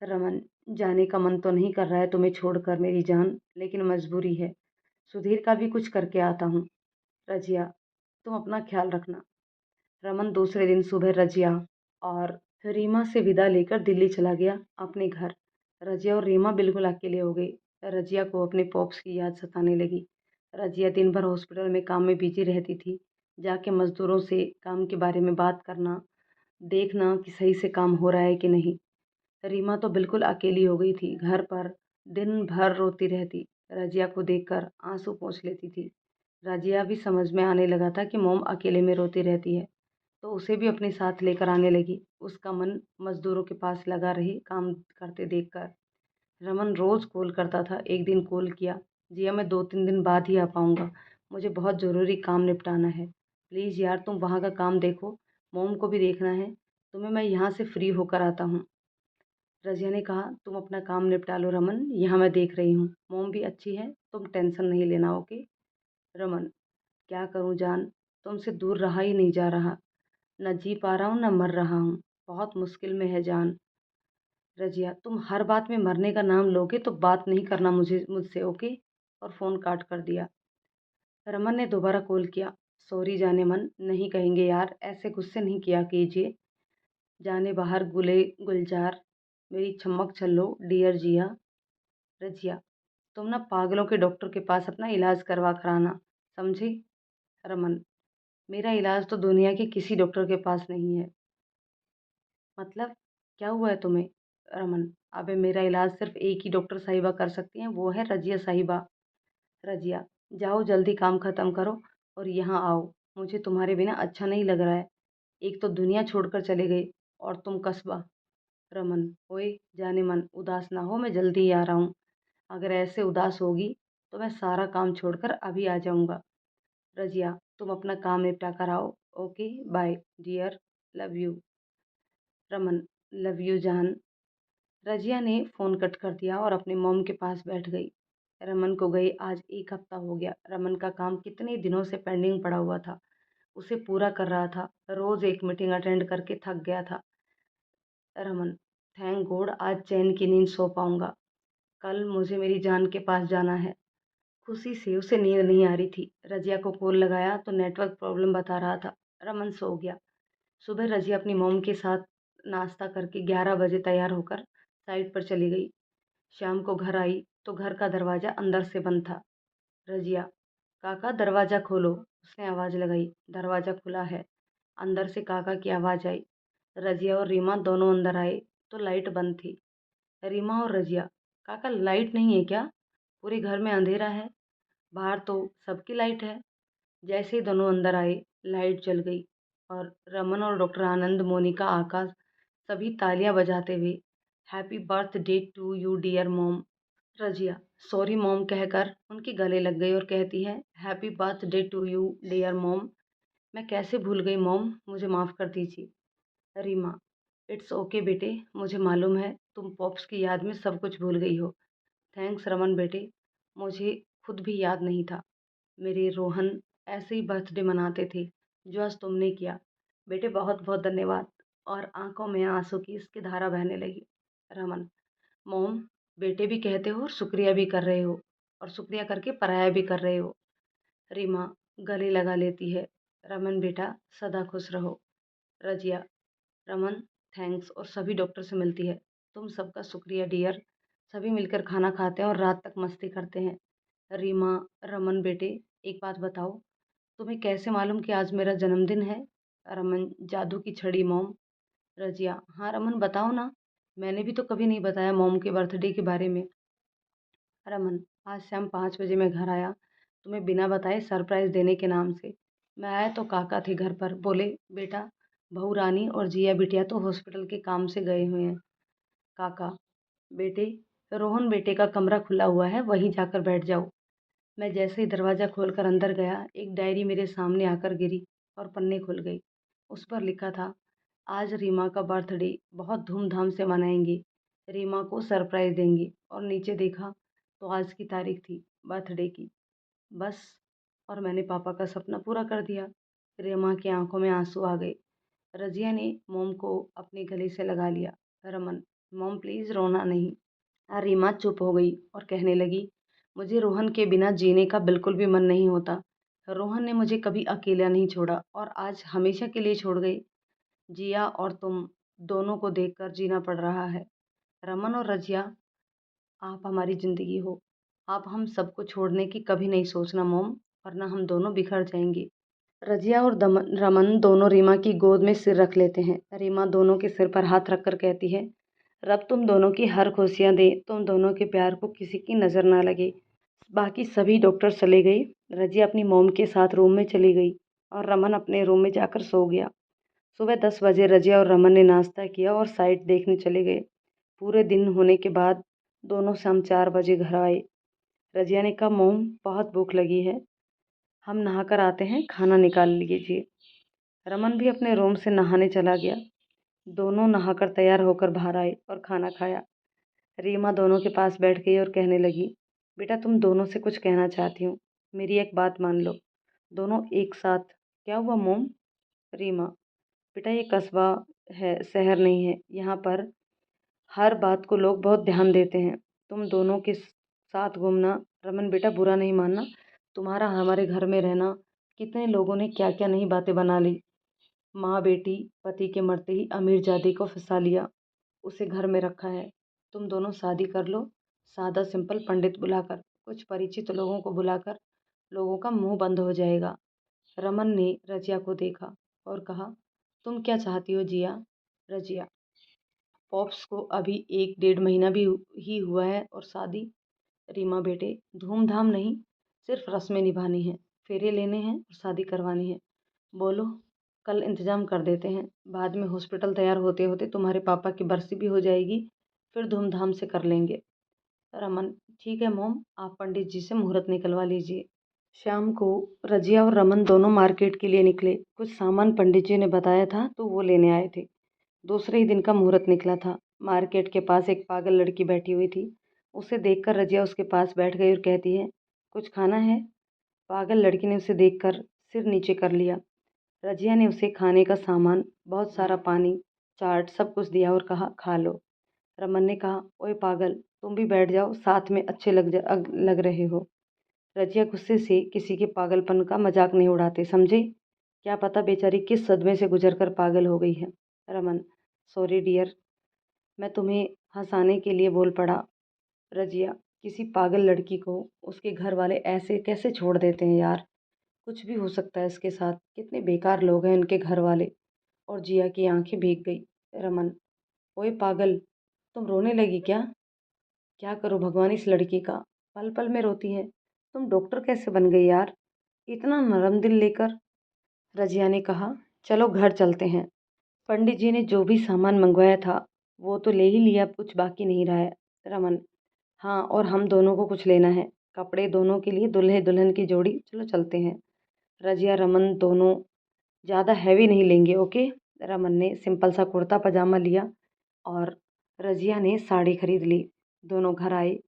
रमन, जाने का मन तो नहीं कर रहा है तुम्हें छोड़कर मेरी जान, लेकिन मजबूरी है। सुधीर का भी कुछ करके आता हूँ। रजिया, तुम अपना ख्याल रखना। रमन दूसरे दिन सुबह रजिया और रीमा से विदा लेकर दिल्ली चला गया अपने घर। रजिया और रीमा बिल्कुल अकेले हो गई। रजिया को अपने पॉप्स की याद सताने लगी। रजिया दिन भर हॉस्पिटल में काम में बिजी रहती थी। जाके मजदूरों से काम के बारे में बात करना, देखना कि सही से काम हो रहा है कि नहीं। रीमा तो बिल्कुल अकेली हो गई थी घर पर। दिन भर रोती रहती। रजिया को देखकर आंसू पोंछ लेती थी। रजिया भी समझ में आने लगा था कि मोम अकेले में रोती रहती है, तो उसे भी अपने साथ लेकर आने लगी। उसका मन मजदूरों के पास लगा रही काम करते देखकर। रमन रोज कॉल करता था। एक दिन कॉल किया, जिया मैं 2-3 दिन बाद ही आ पाऊंगा, मुझे बहुत ज़रूरी काम निपटाना है। प्लीज़ यार तुम वहाँ का काम देखो, मोम को भी देखना है। तुम्हें मैं यहाँ से फ्री होकर आता हूँ। रजिया ने कहा, तुम अपना काम निपटा लो रमन, यहाँ मैं देख रही हूँ। मोम भी अच्छी है, तुम टेंशन नहीं लेना, ओके। रमन, क्या करूँ जान, तुमसे दूर रहा ही नहीं जा रहा। न जी पा रहा हूँ न मर रहा हूँ, बहुत मुश्किल में है जान। रजिया, तुम हर बात में मरने का नाम लोगे तो बात नहीं करना मुझसे, ओके। और फ़ोन काट कर दिया। रमन ने दोबारा कॉल किया। सॉरी जाने मन, नहीं कहेंगे यार, ऐसे गुस्से नहीं किया कीजिए। जाने बाहर गुले गुलजार, मेरी छमक छल्लो डियर जिया। रजिया, तुम ना पागलों के डॉक्टर के पास अपना इलाज करवा कर आना, समझी। रमन, मेरा इलाज तो दुनिया के किसी डॉक्टर के पास नहीं है। मतलब, क्या हुआ है तुम्हें। रमन, अबे मेरा इलाज सिर्फ एक ही डॉक्टर साहिबा कर सकती हैं, वो है रजिया साहिबा। रजिया, जाओ जल्दी काम खत्म करो और यहाँ आओ, मुझे तुम्हारे बिना अच्छा नहीं लग रहा है। एक तो दुनिया छोड़कर चले गई और तुम कस्बा। रमन, ओए जाने मन, उदास ना हो, मैं जल्दी ही आ रहा हूँ। अगर ऐसे उदास होगी तो मैं सारा काम छोड़कर अभी आ जाऊँगा। रजिया, तुम अपना काम निपटा कर आओ, okay bye dear, love you. Raman, love you जान। रजिया ने फ़ोन कट कर दिया और अपने मॉम के पास बैठ गई। रमन को गए आज 1 हफ्ता हो गया। रमन का काम कितने दिनों से पेंडिंग पड़ा हुआ था, उसे पूरा कर रहा था। रोज़ एक मीटिंग अटेंड करके थक गया था। रमन, थैंक गॉड आज चैन की नींद सो पाऊंगा। कल मुझे मेरी जान के पास जाना है। खुशी से उसे नींद नहीं आ रही थी। रजिया को कॉल लगाया तो नेटवर्क प्रॉब्लम बता रहा था। रमन सो गया। सुबह रजिया अपनी मॉम के साथ नाश्ता करके 11 बजे तैयार होकर साइट पर चली गई। शाम को घर आई तो घर का दरवाज़ा अंदर से बंद था। रजिया, काका दरवाज़ा खोलो, उसने आवाज़ लगाई। दरवाज़ा खुला है। अंदर से काका की आवाज़ आई। रजिया और रीमा दोनों अंदर आए तो लाइट बंद थी। रीमा और रजिया, काका लाइट नहीं है क्या, पूरे घर में अंधेरा है, बाहर तो सबकी लाइट है। जैसे ही दोनों अंदर आए लाइट जल गई और रमन और डॉक्टर आनंद, मोनिका, आकाश सभी तालियां बजाते हुए happy birthday to you dear mom. Razia sorry mom कहकर उनके गले लग गई और कहती है, happy birthday to you dear mom. मैं कैसे भूल गई मॉम, मुझे माफ़ कर दीजिए। रीमा, इट्स ओके बेटे, मुझे मालूम है तुम पॉप्स की याद में सब कुछ भूल गई हो। थैंक्स रमन बेटे, मुझे खुद भी याद नहीं था। मेरे रोहन ऐसे ही बर्थडे मनाते थे जो आज तुमने किया। बेटे बहुत बहुत धन्यवाद। और आंखों में आंसू की इसकी धारा बहने लगी। रमन, मोम, बेटे भी कहते हो और शुक्रिया भी कर रहे हो, और शुक्रिया करके पराया भी कर रहे हो। रीमा गले लगा लेती है। रमन बेटा सदा खुश रहो। रजिया, रमन थैंक्स और सभी डॉक्टर से मिलती है। तुम सबका शुक्रिया डियर। सभी मिलकर खाना खाते हैं और रात तक मस्ती करते हैं। रीमा, रमन बेटे एक बात बताओ, तुम्हें कैसे मालूम कि आज मेरा जन्मदिन है। रमन, जादू की छड़ी मॉम। रजिया, हाँ रमन बताओ ना, मैंने भी तो कभी नहीं बताया मॉम के बर्थडे के बारे में। रमन, आज शाम 5 बजे मैं घर आया, तुम्हें बिना बताए सरप्राइज देने के नाम से। मैं आया तो काका थे घर पर, बोले बेटा बहू रानी और जिया बिटिया तो हॉस्पिटल के काम से गए हुए हैं। काका, बेटे रोहन बेटे का कमरा खुला हुआ है, वहीं जाकर बैठ जाओ। मैं जैसे ही दरवाज़ा खोलकर अंदर गया, एक डायरी मेरे सामने आकर गिरी और पन्ने खुल गई। उस पर लिखा था, आज रीमा का बर्थडे बहुत धूमधाम से मनाएंगे, रीमा को सरप्राइज़ देंगे। और नीचे देखा तो आज की तारीख थी बर्थडे की। बस, और मैंने पापा का सपना पूरा कर दिया। रीमा की आंखों में आंसू आ गए। रजिया ने मोम को अपने गले से लगा लिया। रमन, मोम प्लीज़ रोना नहीं। रीमा चुप हो गई और कहने लगी, मुझे रोहन के बिना जीने का बिल्कुल भी मन नहीं होता। रोहन ने मुझे कभी अकेला नहीं छोड़ा और आज हमेशा के लिए छोड़ गई। जिया और तुम दोनों को देखकर जीना पड़ रहा है। रमन और रजिया, आप हमारी ज़िंदगी हो। आप हम सबको छोड़ने की कभी नहीं सोचना मॉम, वरना हम दोनों बिखर जाएंगे। रजिया और रमन दोनों रीमा की गोद में सिर रख लेते हैं। रीमा दोनों के सिर पर हाथ रखकर कहती है, रब तुम दोनों की हर खुशियाँ दे, तुम दोनों के प्यार को किसी की नज़र ना लगे। बाकी सभी डॉक्टर चले गए। रजिया अपनी मॉम के साथ रूम में चली गई और रमन अपने रूम में जाकर सो गया। सुबह 10 बजे रजिया और रमन ने नाश्ता किया और साइट देखने चले गए। पूरे दिन होने के बाद दोनों शाम 4 बजे घर आए। रजिया ने कहा, मोम बहुत भूख लगी है, हम नहाकर आते हैं, खाना निकाल लीजिए। रमन भी अपने रूम से नहाने चला गया। दोनों नहाकर तैयार होकर बाहर आए और खाना खाया। रीमा दोनों के पास बैठ गई और कहने लगी, बेटा तुम दोनों से कुछ कहना चाहती हूँ, मेरी एक बात मान लो। दोनों एक साथ, क्या हुआ मोम? रीमा, बेटा ये कस्बा है, शहर नहीं है। यहाँ पर हर बात को लोग बहुत ध्यान देते हैं। तुम दोनों के साथ घूमना, रमन बेटा बुरा नहीं मानना, तुम्हारा हमारे घर में रहना, कितने लोगों ने क्या क्या नहीं बातें बना ली। माँ बेटी पति के मरते ही अमीरजादी को फंसा लिया, उसे घर में रखा है। तुम दोनों शादी कर लो, सादा सिंपल, पंडित बुलाकर, कुछ परिचित लोगों को बुलाकर, लोगों का मुंह बंद हो जाएगा। रमन ने रजिया को देखा और कहा, तुम क्या चाहती हो जिया? रजिया, पॉप्स को अभी 1 डेढ़ महीना भी ही हुआ है और शादी। रीमा, बेटे धूमधाम नहीं, सिर्फ रस्में निभानी है, फेरे लेने हैं और शादी करवानी है। बोलो, कल इंतजाम कर देते हैं, बाद में हॉस्पिटल तैयार होते होते तुम्हारे पापा की बरसी भी हो जाएगी, फिर धूमधाम से कर लेंगे। रमन, ठीक है मोम, आप पंडित जी से मुहूर्त निकलवा लीजिए। शाम को रजिया और रमन दोनों मार्केट के लिए निकले। कुछ सामान पंडित जी ने बताया था तो वो लेने आए थे। दूसरे ही दिन का मुहूर्त निकला था। मार्केट के पास एक पागल लड़की बैठी हुई थी। उसे देखकर रजिया उसके पास बैठ गई और कहती है, कुछ खाना है? पागल लड़की ने उसे देखकर सिर नीचे कर लिया। रजिया ने उसे खाने का सामान, बहुत सारा पानी, चाट सब कुछ दिया और कहा, खा लो। रमन ने कहा, ओए पागल, तुम भी बैठ जाओ, साथ में अच्छे लग रहे हो। रजिया गुस्से से किसी के पागलपन का मजाक नहीं उड़ाते, समझे? क्या पता बेचारी किस सदमे से गुजर कर पागल हो गई है। रमन, सॉरी डियर, मैं तुम्हें हंसाने के लिए बोल पड़ा। रजिया, किसी पागल लड़की को उसके घर वाले ऐसे कैसे छोड़ देते हैं यार? कुछ भी हो सकता है इसके साथ, कितने बेकार लोग हैं इनके घर वाले। और जिया की आंखें भीग गई। रमन, ओए पागल, तुम रोने लगी क्या? क्या करो भगवान इस लड़की का, पल पल में रोती है। तुम डॉक्टर कैसे बन गई यार, इतना नरम दिल लेकर? रजिया ने कहा, चलो घर चलते हैं। पंडित जी ने जो भी सामान मंगवाया था वो तो ले ही लिया, अब कुछ बाकी नहीं रहा है। रमन, हाँ, और हम दोनों को कुछ लेना है, कपड़े दोनों के लिए, दुल्हे दुल्हन की जोड़ी, चलो चलते हैं। रजिया रमन दोनों ज़्यादा हैवी नहीं लेंगे, ओके? रमन ने सिंपल सा कुर्ता पजामा लिया और रजिया ने साड़ी खरीद ली। दोनों घर आए।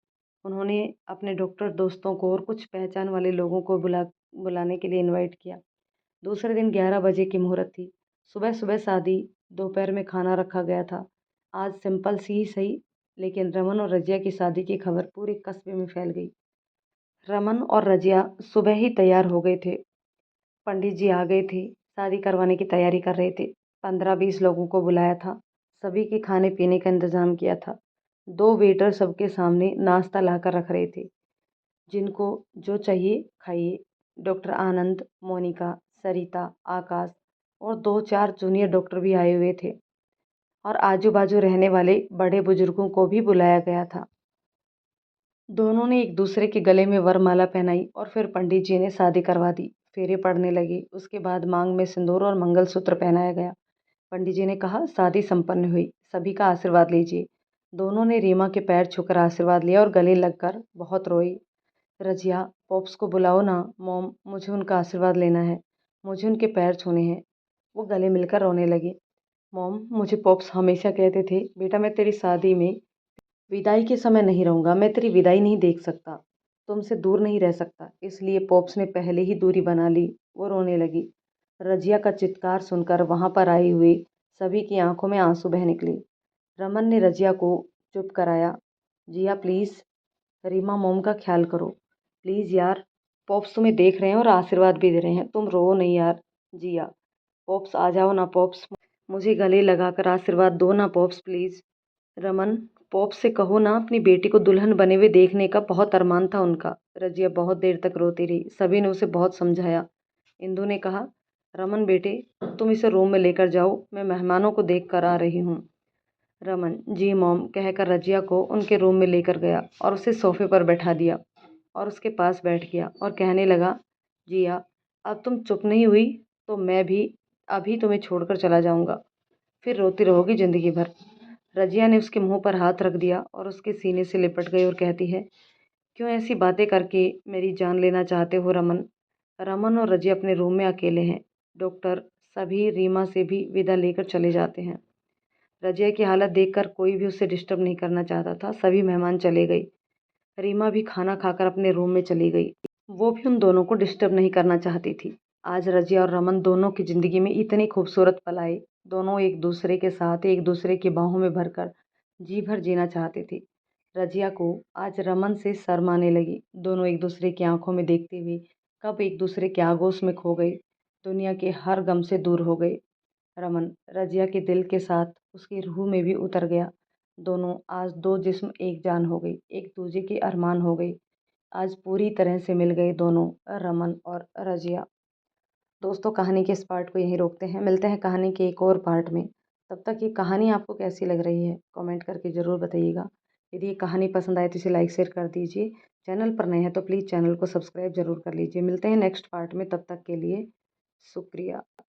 उन्होंने अपने डॉक्टर दोस्तों को और कुछ पहचान वाले लोगों को बुलाने के लिए इनवाइट किया। दूसरे दिन 11 बजे की मुहूर्त थी। सुबह सुबह शादी, दोपहर में खाना रखा गया था। आज सिंपल सी ही सही, लेकिन रमन और रजिया की शादी की खबर पूरे कस्बे में फैल गई। रमन और रजिया सुबह ही तैयार हो गए थे। पंडित जी आ गए थे, शादी करवाने की तैयारी कर रहे थे। 15-20 लोगों को बुलाया था, सभी के खाने पीने का इंतजाम किया था। 2 वेटर सबके सामने नाश्ता लाकर रख रहे थे, जिनको जो चाहिए खाइए। डॉक्टर आनंद, मोनिका, सरिता, आकाश और 2-4 जूनियर डॉक्टर भी आए हुए थे और आजू बाजू रहने वाले बड़े बुजुर्गों को भी बुलाया गया था। दोनों ने एक दूसरे के गले में वरमाला पहनाई और फिर पंडित जी ने शादी करवा दी। फेरे पड़ने लगे, उसके बाद मांग में सिंदूर और मंगलसूत्र पहनाया गया। पंडित जी ने कहा, शादी संपन्न हुई, सभी का आशीर्वाद लीजिए। दोनों ने रीमा के पैर छूकर आशीर्वाद लिया और गले लगकर बहुत रोई। रजिया, पॉप्स को बुलाओ ना मॉम, मुझे उनका आशीर्वाद लेना है, मुझे उनके पैर छूने हैं। वो गले मिलकर रोने लगी। मॉम, मुझे पॉप्स हमेशा कहते थे, बेटा मैं तेरी शादी में विदाई के समय नहीं रहूँगा, मैं तेरी विदाई नहीं देख सकता, तुमसे दूर नहीं रह सकता, इसलिए पॉप्स ने पहले ही दूरी बना ली। वो रोने लगी। रजिया का चित्कार सुनकर वहाँ पर आई हुई सभी की आंखों में आंसू बह निकले। रमन ने रजिया को चुप कराया। जिया प्लीज़, रीमा मोम का ख्याल करो, प्लीज़ यार। पॉप्स तुम्हें देख रहे हैं और आशीर्वाद भी दे रहे हैं। तुम रो नहीं यार। जिया, पॉप्स आ जाओ ना पॉप्स, मुझे गले लगाकर आशीर्वाद दो ना पॉप्स प्लीज। रमन, पॉप्स से कहो ना अपनी बेटी को दुल्हन बने हुए देखने का बहुत अरमान था उनका। रजिया बहुत देर तक रोती रही। सभी ने उसे बहुत समझाया। इंदु ने कहा, रमन बेटे, तुम इसे रूम में लेकर जाओ, मैं मेहमानों को देख कर आ रही हूँ। रमन, जी मॉम कहकर रजिया को उनके रूम में लेकर गया और उसे सोफे पर बैठा दिया और उसके पास बैठ गया और कहने लगा, जिया, अब तुम चुप नहीं हुई तो मैं भी अभी तुम्हें छोड़कर चला जाऊंगा, फिर रोती रहोगी जिंदगी भर। रजिया ने उसके मुंह पर हाथ रख दिया और उसके सीने से लिपट गई और कहती है, क्यों ऐसी बातें करके मेरी जान लेना चाहते हो रमन। रमन और रजिया अपने रूम में अकेले हैं। डॉक्टर सभी रीमा से भी विदा लेकर चले जाते हैं। रजिया की हालत देखकर कोई भी उसे डिस्टर्ब नहीं करना चाहता था। सभी मेहमान चले गए। रीमा भी खाना खाकर अपने रूम में चली गई। वो भी उन दोनों को डिस्टर्ब नहीं करना चाहती थी। आज रजिया और रमन दोनों की जिंदगी में इतनी खूबसूरत पल आए। दोनों एक दूसरे के साथ एक दूसरे की बाहों में भरकर जी भर जीना चाहती थी। रजिया को आज रमन से शर्म आने लगी। दोनों एक दूसरे की आंखों में देखते हुए कब एक दूसरे के आगोश में खो गई, दुनिया के हर गम से दूर हो गई। रमन रजिया के दिल के साथ उसकी रूह में भी उतर गया। दोनों आज दो जिस्म एक जान हो गई, एक दूजे के अरमान हो गई। आज पूरी तरह से मिल गए दोनों, रमन और रजिया। दोस्तों, कहानी के इस पार्ट को यहीं रोकते हैं। मिलते हैं कहानी के एक और पार्ट में। तब तक ये कहानी आपको कैसी लग रही है कमेंट करके ज़रूर बताइएगा। यदि ये कहानी पसंद आए तो इसे लाइक शेयर कर दीजिए। चैनल पर नए हैं तो प्लीज़ चैनल को सब्सक्राइब ज़रूर कर लीजिए। मिलते हैं नेक्स्ट पार्ट में, तब तक के लिए शुक्रिया।